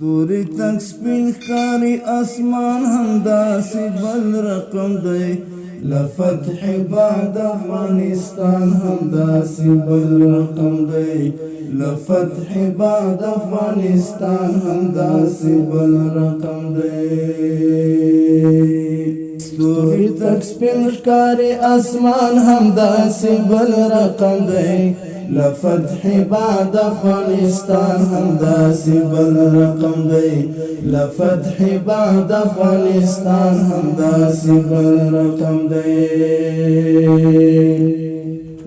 ستوري تک سپین ښکاري اسمان همداسې بل رقم دی لفتح بعد افغانستان همداسې بل رقم دی لفتح بعد افغانستان همداسې بل رقم دی ستوري تک سپین ښکاري اسمان همداسې بل رقم دی لفتح بعد افغانستان همداسې بل رقم دی لفتح بعد افغانستان همداسې بل رقم دی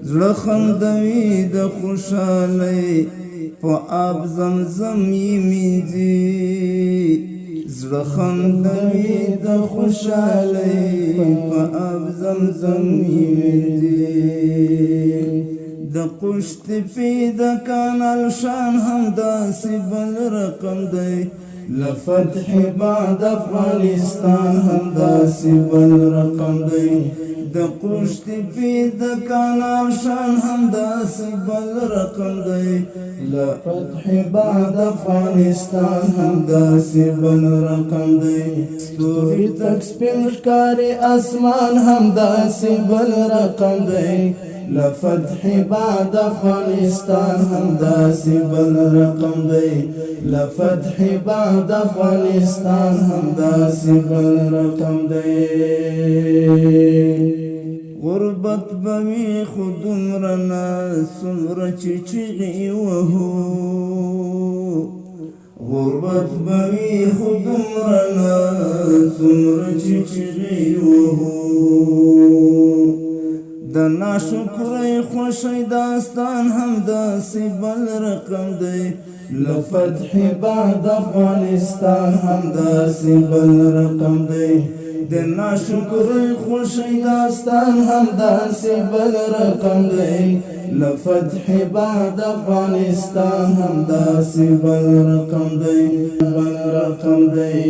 زړه خندوي د خوشحالۍ په آب زمزم یې مینځي زړه خندوي د خوشحالۍ په آب زمزم یې مینځي د قشتپې د کانال شان همداسې بل رقم دی لفتح بعد افغانستان همداسې بل رقم دی د قشتپې د کانال شان همداسې بل رقم دی لفتح بعد افغانستان همداسې بل رقم دی ستوري تک سپین ښکاري اسمان همداسې بل رقم دی لفتح بعد افغانستان همداسې بل رقم دی لفتح بعد افغانستان همداسې بل رقم دی غربت بوي خو دومره نه څومره چې چیغې وهو غربت بوي خو دومره نه څومره چې چیغې وهو د ناشکرۍ خوښۍ داستان همداسې بل رقم دی لفتح بعد افغانستان همداسې بل رقم دی د ناشکرۍ خوښۍ داستان همداسې بل رقم دی لفتح بعد افغانستان همداسې بل رقم دی بل رقم دی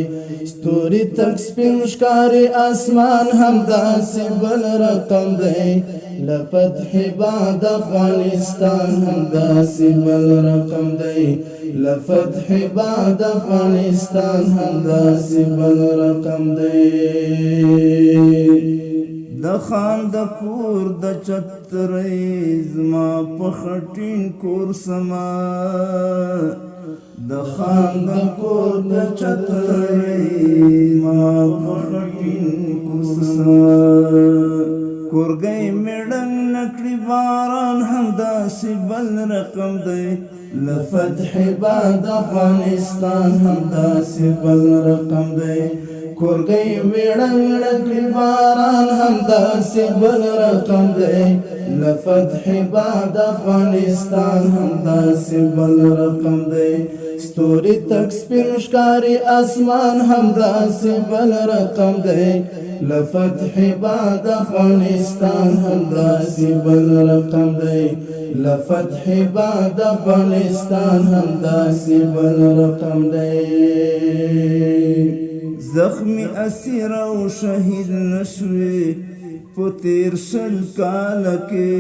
ستوري تک سپین ښکاري اسمان همداسې بل رقم دی لفتح بعد افغانستان همداسې بل رقم دی لفتح بعد افغانستان همداسې بل رقم دی د خان د کور د چترۍ زما په خټین کور سما د خان د کور د چترۍ زما په خټین کور سما کورګۍ میړن نکړي باران همداسې بل رقم دی لفتح بعد افغانستان همداسې بل رقم دی کورګۍ میړن نکړي باران همداسې بل رقم دی لفتح بعد افغانستان همداسې بل رقم دی ستوري تک سپین ښکاري اسمان همداسې بل رقم دی لفتح بعد افغانستان همداسې بل رقم دی لفتح بعد افغانستان همداسې بل رقم دی زخمی اسیر او شهید نشوي په تیر شل کال کې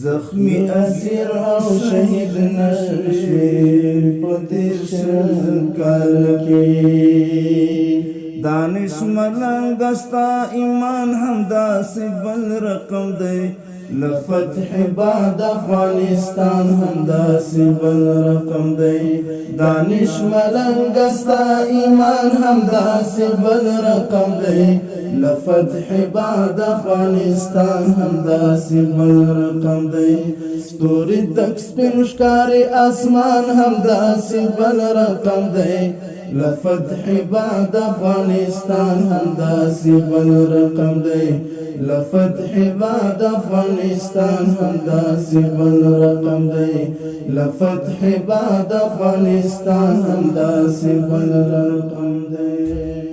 زخمی اسیر او شهید نشوي په تیر شل کال کې دانش ملنګ ستا ایمان همداسې بل رقم دی لفتح بعد افغانستان همداسې بل رقم دی دانش ملنګ ستا ایمان همداسې بل رقم دی لفتح بعد افغانستان همداسې بل رقم دی ستوري تک سپین ښکاري اسمان همداسې بل رقم دی لفتح بعد افغانستان همداسې بل رقم دی لفتح بعد افغانستان همداسې بل رقم دی لفتح بعد افغانستان همداسې بل رقم دی